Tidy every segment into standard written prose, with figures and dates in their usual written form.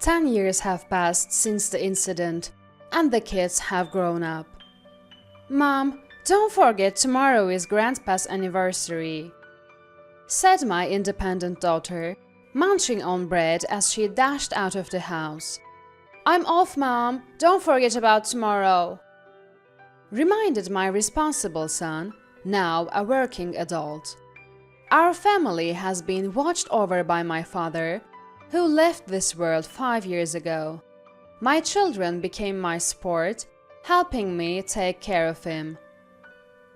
10 years have passed since the incident, and the kids have grown up. "Mom, don't forget tomorrow is Grandpa's anniversary," said my independent daughter, munching on bread as she dashed out of the house. "I'm off, Mom. Don't forget about tomorrow," reminded my responsible son, now a working adult. Our family has been watched over by my father, who left this world 5 years ago. My children became my support, helping me take care of him.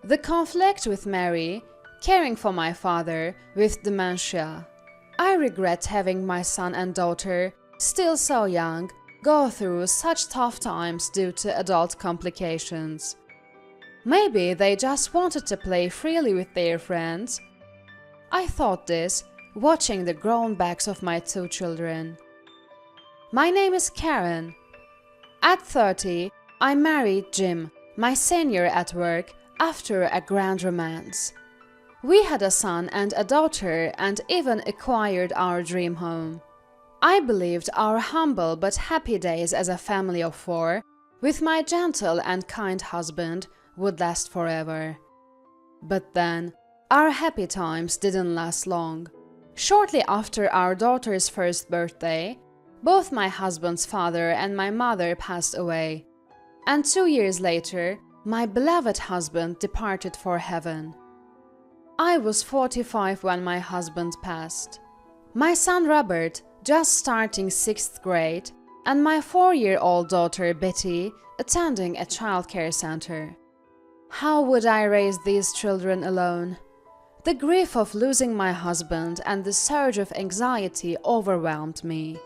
The conflict with Mary, caring for my father with dementia. I regret having my son and daughter, still so young, go through such tough times due to adult complications. Maybe they just wanted to play freely with their friends. I thought this, watching the grown backs of my 2 children. My name is Karen. At 30, I married Jim, my senior at work, after a grand romance. We had a son and a daughter and even acquired our dream home. I believed our humble but happy days as a family of 4, with my gentle and kind husband, would last forever. But then, our happy times didn't last long. Shortly after our daughter's first birthday, both my husband's father and my mother passed away, and 2 years later, my beloved husband departed for heaven. I was 45 when my husband passed. My son Robert, just starting 6th grade, and my 4-year-old daughter Betty, attending a childcare center. How would I raise these children alone? The grief of losing my husband and the surge of anxiety overwhelmed me.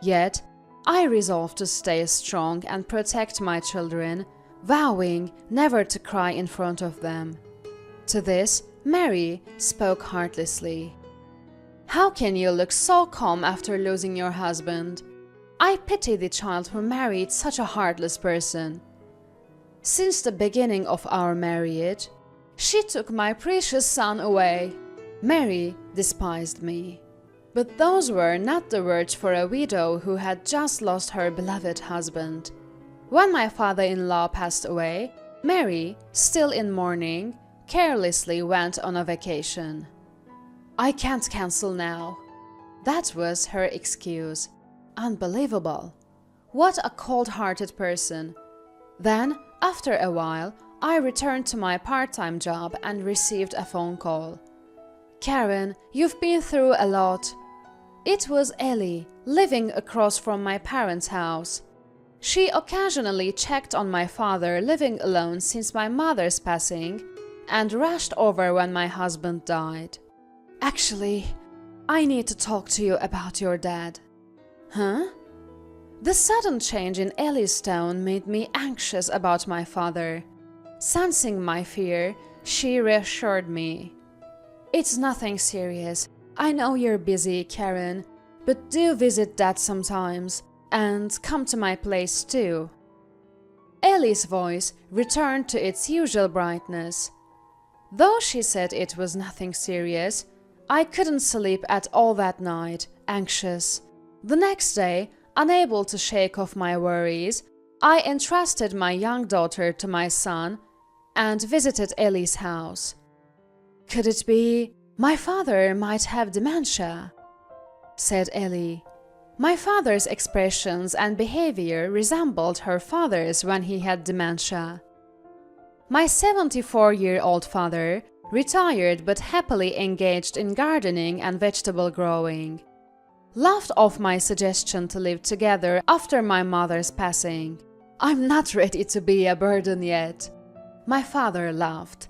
Yet, I resolved to stay strong and protect my children, vowing never to cry in front of them. To this, Mary spoke heartlessly. "How can you look so calm after losing your husband? I pity the child who married such a heartless person. Since the beginning of our marriage, she took my precious son away." Mary despised me. But those were not the words for a widow who had just lost her beloved husband. When my father-in-law passed away, Mary, still in mourning, carelessly went on a vacation. "I can't cancel now." That was her excuse. Unbelievable. What a cold-hearted person. Then, after a while, I returned to my part-time job and received a phone call. "Karen, you've been through a lot." It was Ellie, living across from my parents' house. She occasionally checked on my father living alone since my mother's passing, and rushed over when my husband died. "Actually, I need to talk to you about your dad." "Huh?" The sudden change in Ellie's tone made me anxious about my father. Sensing my fear, she reassured me. "It's nothing serious. I know you're busy, Karen, but do visit Dad sometimes, and come to my place too." Ellie's voice returned to its usual brightness. Though she said it was nothing serious, I couldn't sleep at all that night, anxious. The next day, unable to shake off my worries, I entrusted my young daughter to my son and visited Ellie's house. "Could it be my father might have dementia?" said Ellie. My father's expressions and behavior resembled her father's when he had dementia. My 74-year-old father, retired but happily engaged in gardening and vegetable growing, laughed off my suggestion to live together after my mother's passing. "I'm not ready to be a burden yet." My father laughed.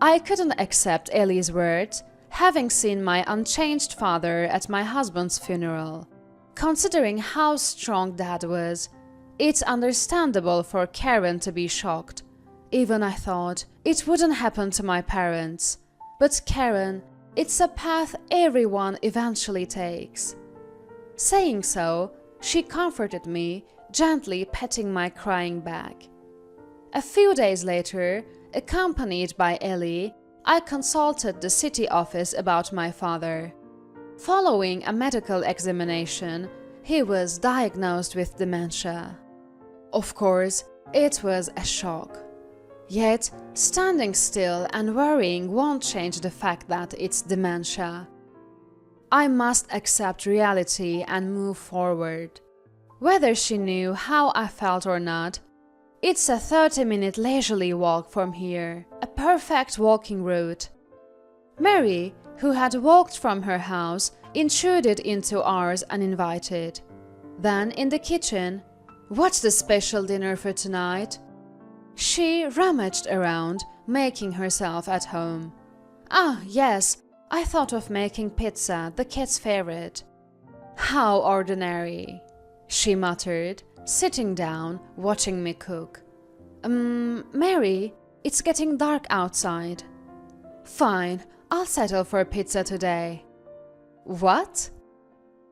I couldn't accept Ellie's words, having seen my unchanged father at my husband's funeral. Considering how strong Dad was, it's understandable for Karen to be shocked. Even I thought it wouldn't happen to my parents. But Karen, it's a path everyone eventually takes. Saying so, she comforted me, gently petting my crying back. A few days later, accompanied by Ellie, I consulted the city office about my father. Following a medical examination, he was diagnosed with dementia. Of course, it was a shock. Yet, standing still and worrying won't change the fact that it's dementia. I must accept reality and move forward. Whether she knew how I felt or not, it's a 30-minute leisurely walk from here, a perfect walking route. Mary, who had walked from her house, intruded into ours uninvited. Then, in the kitchen, "What's the special dinner for tonight?" She rummaged around, making herself at home. "Ah, yes, I thought of making pizza, the kid's favorite." "How ordinary," she muttered, sitting down, watching me cook. Mary, it's getting dark outside." "Fine, I'll settle for pizza today." "What?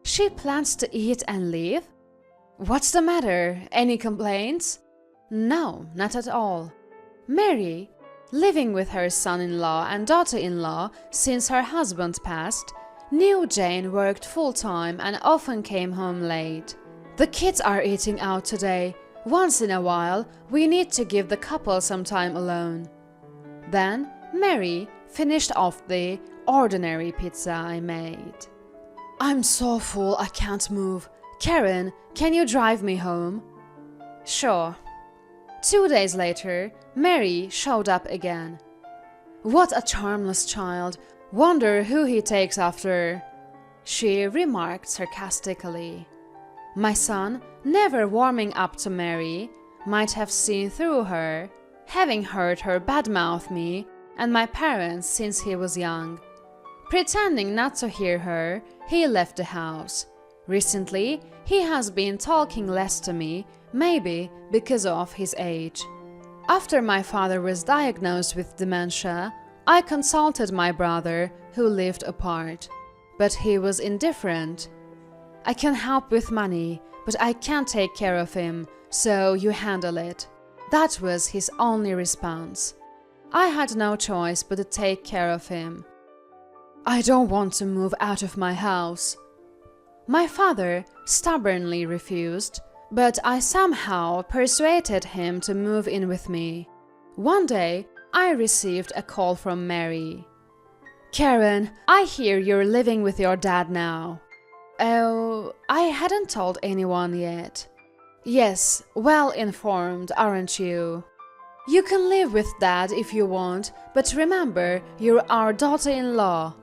She plans to eat and leave? What's the matter? Any complaints?" "No, not at all. Mary, living with her son-in-law and daughter-in-law since her husband passed, knew Jane worked full-time and often came home late. The kids are eating out today. Once in a while, we need to give the couple some time alone." Then Mary finished off the ordinary pizza I made. "I'm so full I can't move. Karen, can you drive me home?" "Sure." 2 days later, Mary showed up again. "What a charmless child. Wonder who he takes after," she remarked sarcastically. My son, never warming up to Mary, might have seen through her, having heard her badmouth me and my parents since he was young. Pretending not to hear her, he left the house. Recently, he has been talking less to me, maybe because of his age. After my father was diagnosed with dementia, I consulted my brother, who lived apart. But he was indifferent. "I can help with money, but I can't take care of him, so you handle it." That was his only response. I had no choice but to take care of him. "I don't want to move out of my house." My father stubbornly refused, but I somehow persuaded him to move in with me. One day, I received a call from Mary. "Karen, I hear you're living with your dad now." "Oh, I hadn't told anyone yet." "Yes, well informed, aren't you? You can live with Dad if you want, but remember, you're our daughter-in-law."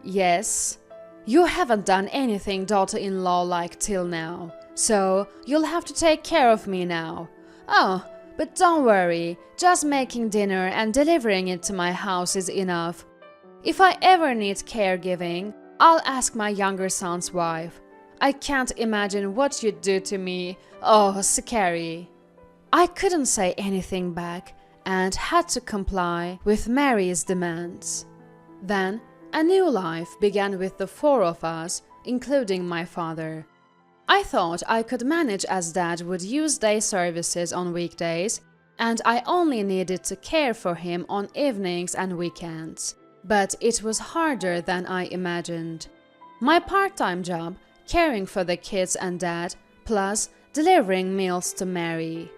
"Yes." "You haven't done anything daughter-in-law-like till now, so you'll have to take care of me now." "Oh, but don't worry, just making dinner and delivering it to my house is enough. If I ever need caregiving, I'll ask my younger son's wife. I can't imagine what you'd do to me. Oh, scary." I couldn't say anything back and had to comply with Mary's demands. Then a new life began with the 4 of us, including my father. I thought I could manage as Dad would use day services on weekdays, and I only needed to care for him on evenings and weekends. But it was harder than I imagined. My part-time job, caring for the kids and Dad, plus delivering meals to Mary.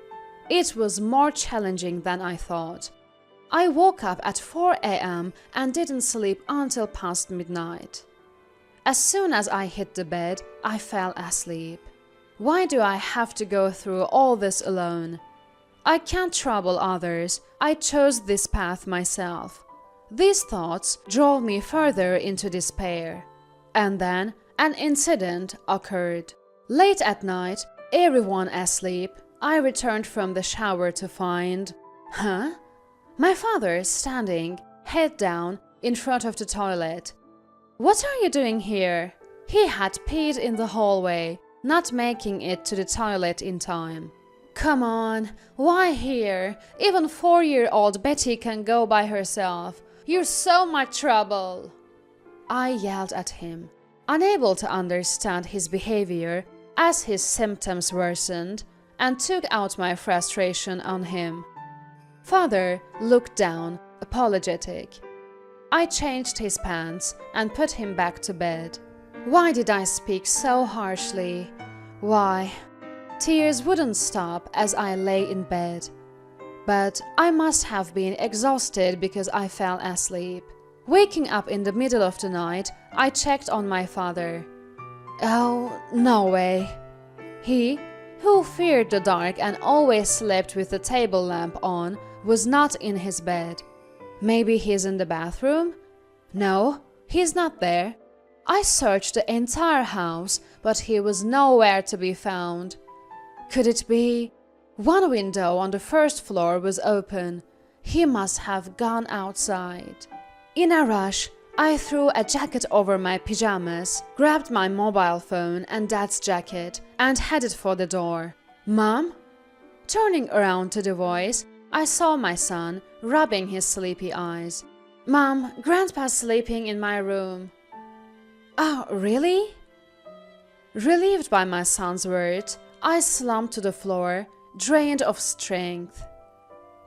It was more challenging than I thought. I woke up at 4 a.m. and didn't sleep until past midnight. As soon as I hit the bed, I fell asleep. Why do I have to go through all this alone? I can't trouble others. I chose this path myself. These thoughts drove me further into despair. And then an incident occurred. Late at night, everyone asleep, I returned from the shower to find... My father standing, head down, in front of the toilet. "What are you doing here?" He had peed in the hallway, not making it to the toilet in time. "Come on, why here? Even 4-year-old Betty can go by herself. You're so much trouble." I yelled at him, unable to understand his behavior as his symptoms worsened, and took out my frustration on him. Father looked down, apologetic. I changed his pants and put him back to bed. Why did I speak so harshly? Why? Tears wouldn't stop as I lay in bed. But I must have been exhausted because I fell asleep. Waking up in the middle of the night, I checked on my father. Oh, no way. He, who feared the dark and always slept with the table lamp on, was not in his bed. Maybe he's in the bathroom? No, he's not there. I searched the entire house, but he was nowhere to be found. Could it be? One window on the first floor was open. He must have gone outside. In a rush, I threw a jacket over my pajamas, grabbed my mobile phone and Dad's jacket, and headed for the door. Mom? Turning around to the voice, I saw my son, rubbing his sleepy eyes. Mom, Grandpa's sleeping in my room. Oh, really? Relieved by my son's words, I slumped to the floor, drained of strength.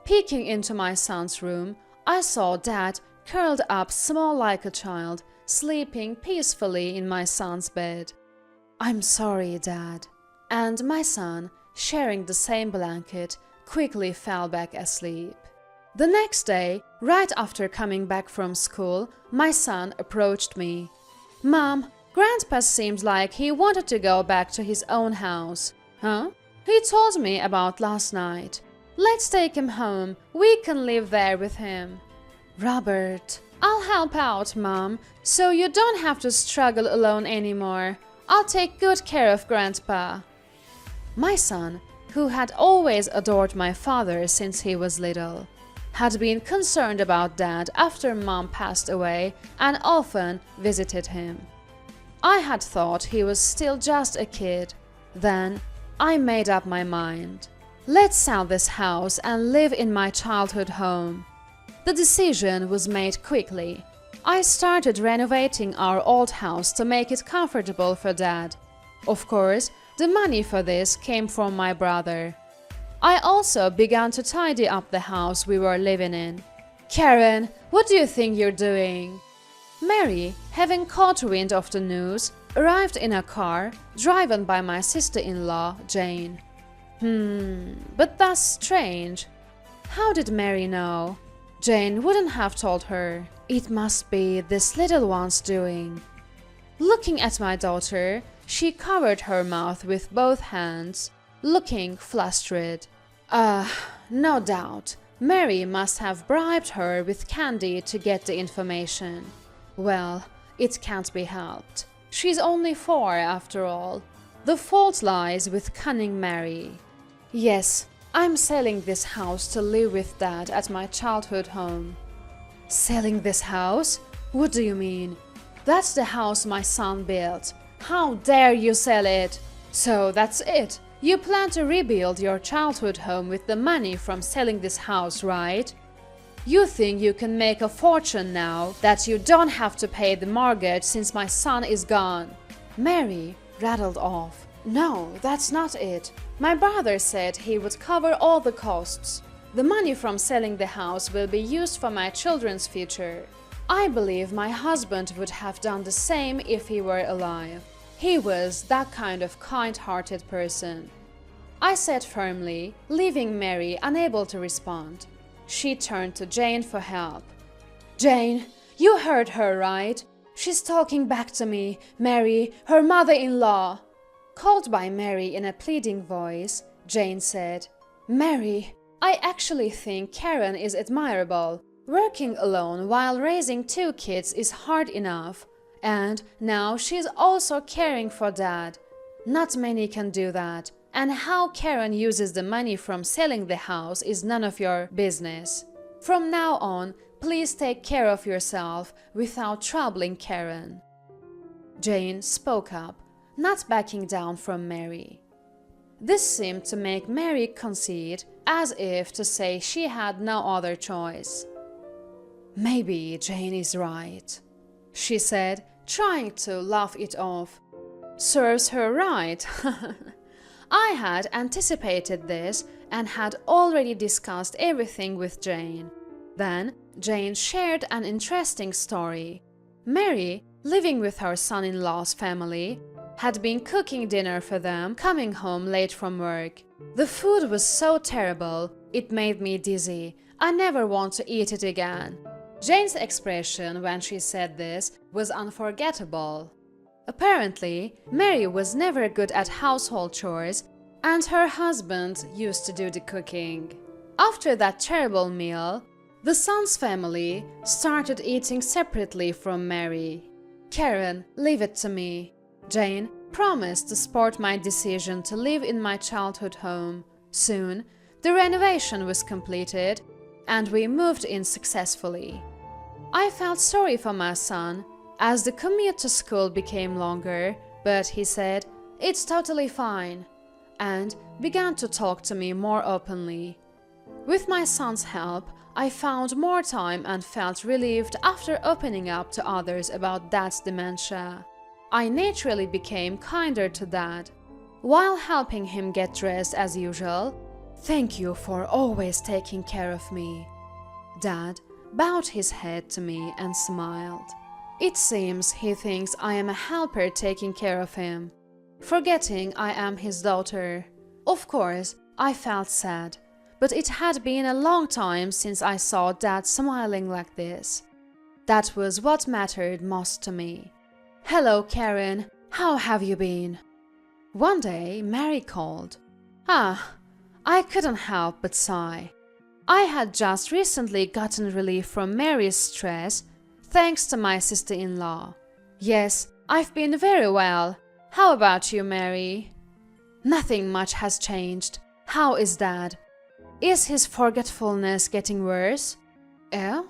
Peeking into my son's room, I saw Dad curled up small like a child, sleeping peacefully in my son's bed. I'm sorry, Dad. And my son, sharing the same blanket, quickly fell back asleep. The next day, right after coming back from school, my son approached me. Mom, Grandpa seems like he wanted to go back to his own house. Huh? He told me about last night. Let's take him home. We can live there with him. Robert, I'll help out, Mom, so you don't have to struggle alone anymore. I'll take good care of Grandpa. My son, who had always adored my father since he was little, had been concerned about Dad after Mom passed away and often visited him. I had thought he was still just a kid. Then I made up my mind. Let's sell this house and live in my childhood home. The decision was made quickly. I started renovating our old house to make it comfortable for Dad. Of course, the money for this came from my brother. I also began to tidy up the house we were living in. Karen, what do you think you're doing? Mary, having caught wind of the news, arrived in a car driven by my sister-in-law, Jane. But that's strange. How did Mary know? Jane wouldn't have told her. It must be this little one's doing. Looking at my daughter, she covered her mouth with both hands, looking flustered. No doubt. Mary must have bribed her with candy to get the information. Well, it can't be helped. She's only 4 after all. The fault lies with cunning Mary. Yes, I'm selling this house to live with Dad at my childhood home. Selling this house? What do you mean? That's the house my son built. How dare you sell it? So that's it. You plan to rebuild your childhood home with the money from selling this house, right? You think you can make a fortune now that you don't have to pay the mortgage since my son is gone. Mary rattled off. No, that's not it. My brother said he would cover all the costs. The money from selling the house will be used for my children's future. I believe my husband would have done the same if he were alive. He was that kind of kind-hearted person. I said firmly, leaving Mary unable to respond. She turned to Jane for help. Jane, you heard her, right? She's talking back to me, Mary, her mother-in-law. Called by Mary in a pleading voice, Jane said, Mary, I actually think Karen is admirable. Working alone while raising 2 kids is hard enough. And now she's also caring for Dad. Not many can do that. And how Karen uses the money from selling the house is none of your business. From now on, please take care of yourself without troubling Karen. Jane spoke up, not backing down from Mary. This seemed to make Mary concede, as if to say she had no other choice. Maybe Jane is right, she said, trying to laugh it off. Serves her right. I had anticipated this and had already discussed everything with Jane. Then Jane shared an interesting story. Mary living with her son-in-law's family, had been cooking dinner for them, coming home late from work. The food was so terrible, it made me dizzy. I never want to eat it again. Jane's expression when she said this was unforgettable. Apparently, Mary was never good at household chores, and her husband used to do the cooking. After that terrible meal, the son's family started eating separately from Mary. Karen, leave it to me. Jane promised to support my decision to live in my childhood home. Soon, the renovation was completed, and we moved in successfully. I felt sorry for my son, as the commute to school became longer, but he said, "It's totally fine," and began to talk to me more openly. With my son's help, I found more time and felt relieved after opening up to others about Dad's dementia. I naturally became kinder to Dad. While helping him get dressed as usual, "Thank you for always taking care of me." Dad bowed his head to me and smiled. It seems he thinks I am a helper taking care of him, forgetting I am his daughter. Of course, I felt sad, but it had been a long time since I saw Dad smiling like this. That was what mattered most to me. "Hello, Karen. How have you been?" One day, Mary called. I couldn't help but sigh. I had just recently gotten relief from Mary's stress, thanks to my sister-in-law. "Yes, I've been very well. How about you, Mary?" "Nothing much has changed. How is Dad? Is his forgetfulness getting worse?" "Eh?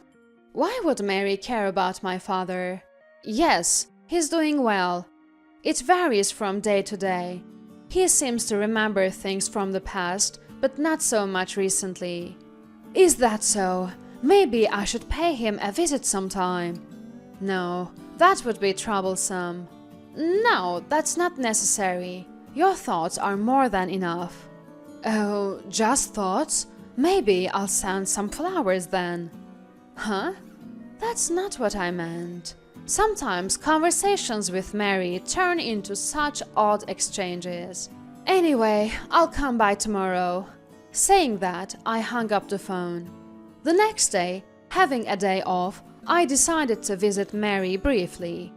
Why would Mary care about my father?" "Yes, he's doing well. It varies from day to day. He seems to remember things from the past, but not so much recently." "Is that so? Maybe I should pay him a visit sometime." "No, that would be troublesome." "No, that's not necessary. Your thoughts are more than enough." "Oh, just thoughts? Maybe I'll send some flowers then." "Huh? That's not what I meant. Sometimes conversations with Mary turn into such odd exchanges. Anyway, I'll come by tomorrow." Saying that, I hung up the phone. The next day, having a day off, I decided to visit Mary briefly.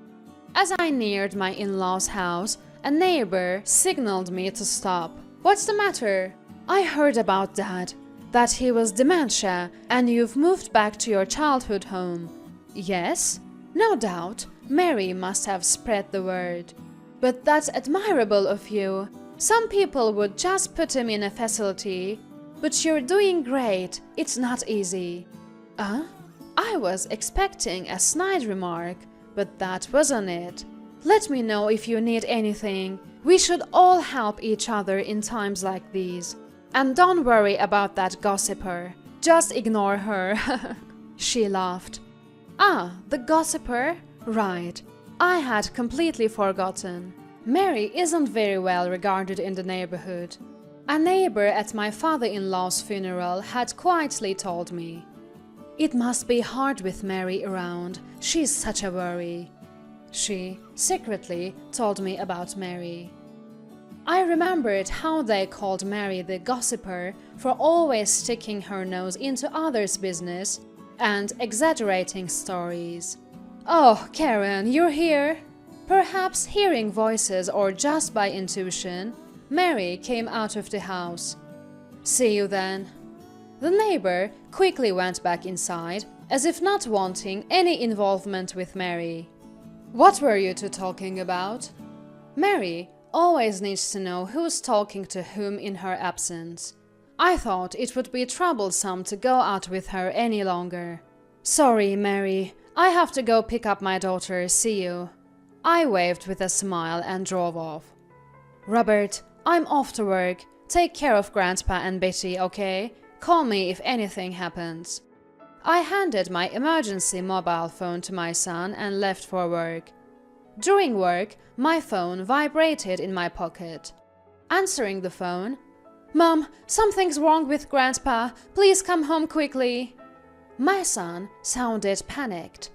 As I neared my in-laws' house, a neighbor signaled me to stop. "What's the matter?" "I heard about Dad, that he was dementia and you've moved back to your childhood home." "Yes? No doubt, Mary must have spread the word. But that's admirable of you. Some people would just put him in a facility. But you're doing great. It's not easy." I was expecting a snide remark, but that wasn't it. "Let me know if you need anything. We should all help each other in times like these. And don't worry about that gossiper. Just ignore her." She laughed. The gossiper? Right. I had completely forgotten. Mary isn't very well regarded in the neighborhood. A neighbor at my father-in-law's funeral had quietly told me. "It must be hard with Mary around. She's such a worry." She secretly told me about Mary. I remembered how they called Mary the gossiper for always sticking her nose into others' business and exaggerating stories. "Oh, Karen, you're here?" Perhaps hearing voices or just by intuition, Mary came out of the house. "See you then." The neighbor quickly went back inside, as if not wanting any involvement with Mary. "What were you two talking about?" Mary always needs to know who's talking to whom in her absence. I thought it would be troublesome to go out with her any longer. "Sorry, Mary. I have to go pick up my daughter. See you." I waved with a smile and drove off. "Robert, I'm off to work. Take care of Grandpa and Betty, okay? Call me if anything happens." I handed my emergency mobile phone to my son and left for work. During work, my phone vibrated in my pocket. Answering the phone, "Mom, something's wrong with Grandpa. Please come home quickly." My son sounded panicked.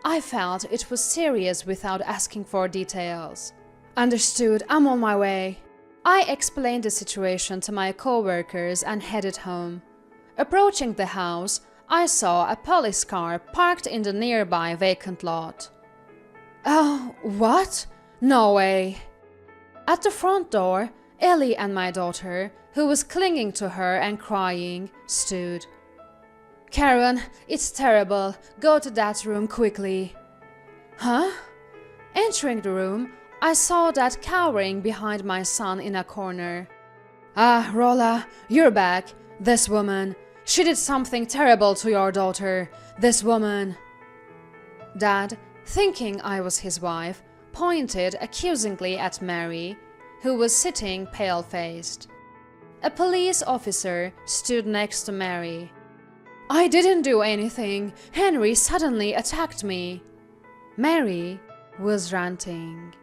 I felt it was serious without asking for details. Understood, I'm on my way. I explained the situation to my co-workers and headed home. Approaching the house, I saw a police car parked in the nearby vacant lot. Oh, what? No way. At the front door, Ellie and my daughter, who was clinging to her and crying, stood. Karen, it's terrible. Go to that room quickly. Huh? Entering the room, I saw Dad cowering behind my son in a corner. Ah, Rolla, you're back. This woman. She did something terrible to your daughter. This woman. Dad, thinking I was his wife, pointed accusingly at Mary, who was sitting pale-faced. A police officer stood next to Mary. I didn't do anything. Henry suddenly attacked me. Mary was ranting.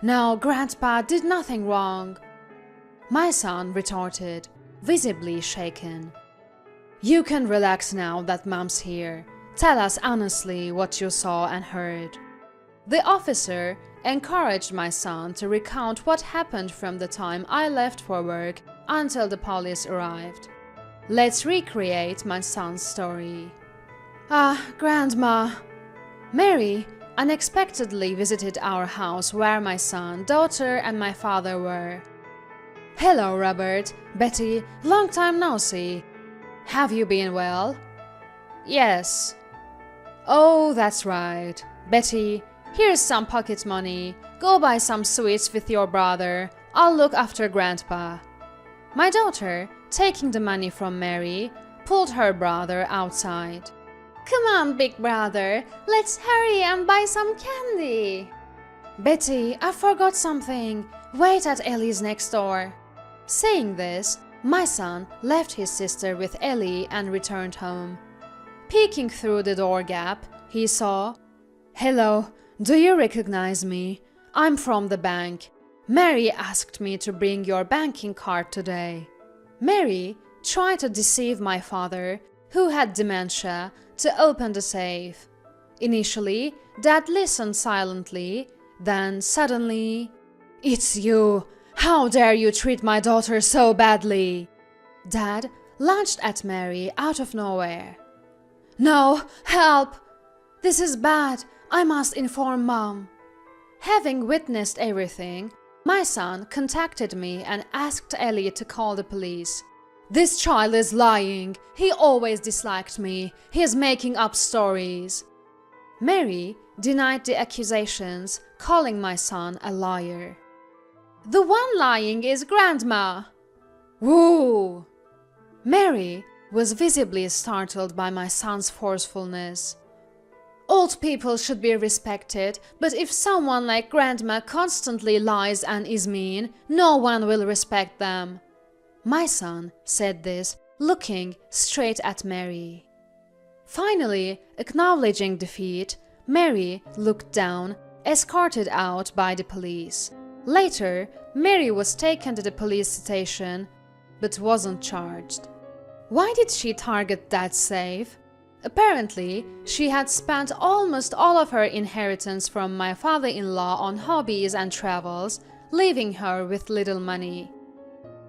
No, Grandpa did nothing wrong. My son retorted, visibly shaken. You can relax now that Mom's here. Tell us honestly what you saw and heard. The officer encouraged my son to recount what happened from the time I left for work until the police arrived. Let's recreate my son's story. Ah, Grandma. Mary unexpectedly visited our house where my son, daughter, and my father were. Hello, Robert. Betty, long time no see. Have you been well? Yes. Oh, that's right. Betty, here's some pocket money. Go buy some sweets with your brother. I'll look after Grandpa. My daughter, taking the money from Mary, pulled her brother outside. Come on, big brother, let's hurry and buy some candy. Betty, I forgot something. Wait at Ellie's next door. Saying this, my son left his sister with Ellie and returned home. Peeking through the door gap, he saw, Hello, do you recognize me? I'm from the bank. Mary asked me to bring your banking card today. Mary tried to deceive my father, who had dementia, to open the safe. Initially, Dad listened silently, then suddenly, It's you! How dare you treat my daughter so badly? Dad lunged at Mary out of nowhere. No, help! This is bad. I must inform Mom. Having witnessed everything, my son contacted me and asked Ellie to call the police. This child is lying. He always disliked me. He is making up stories. Mary denied the accusations, calling my son a liar. The one lying is Grandma. Woo! Mary was visibly startled by my son's forcefulness. Old people should be respected, but if someone like Grandma constantly lies and is mean, no one will respect them. My son said this, looking straight at Mary. Finally, acknowledging defeat, Mary looked down, escorted out by the police. Later, Mary was taken to the police station, but wasn't charged. Why did she target that safe? Apparently, she had spent almost all of her inheritance from my father-in-law on hobbies and travels, leaving her with little money.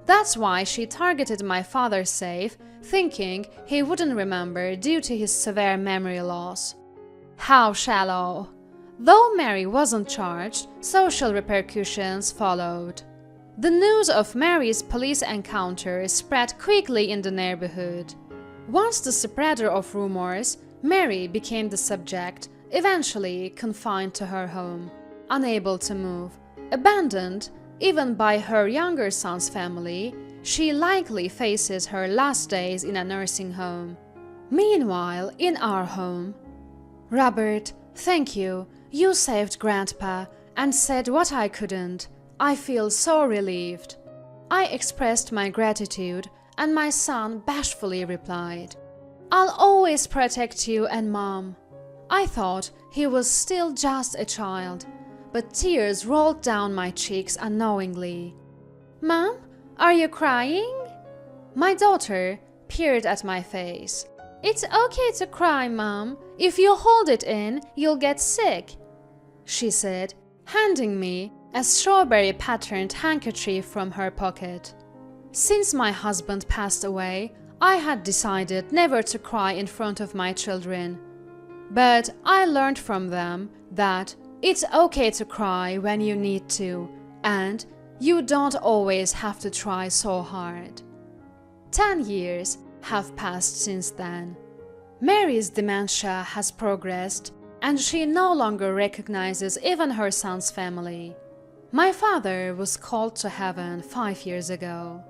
That's why she targeted my father's safe, thinking he wouldn't remember due to his severe memory loss. How shallow! Though Mary wasn't charged, social repercussions followed. The news of Mary's police encounter spread quickly in the neighborhood. Once the spreader of rumors, Mary became the subject, eventually confined to her home, unable to move. Abandoned, even by her younger son's family, she likely faces her last days in a nursing home. Meanwhile, in our home, Robert, thank you. You saved Grandpa and said what I couldn't. I feel so relieved. I expressed my gratitude, and my son bashfully replied, I'll always protect you and Mom. I thought he was still just a child, but tears rolled down my cheeks unknowingly. Mom, are you crying? My daughter peered at my face. "It's okay to cry, Mom. If you hold it in, you'll get sick," she said, handing me a strawberry-patterned handkerchief from her pocket. Since my husband passed away, I had decided never to cry in front of my children. But I learned from them that it's okay to cry when you need to, and you don't always have to try so hard. 10 years have passed since then. Mary's dementia has progressed, and she no longer recognizes even her son's family. My father was called to heaven 5 years ago,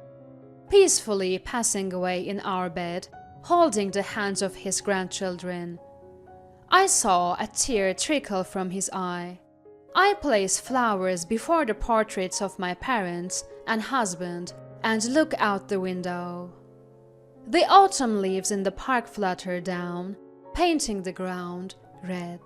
peacefully passing away in our bed, holding the hands of his grandchildren. I saw a tear trickle from his eye. I placed flowers before the portraits of my parents and husband and look out the window. The autumn leaves in the park flutter down, painting the ground red.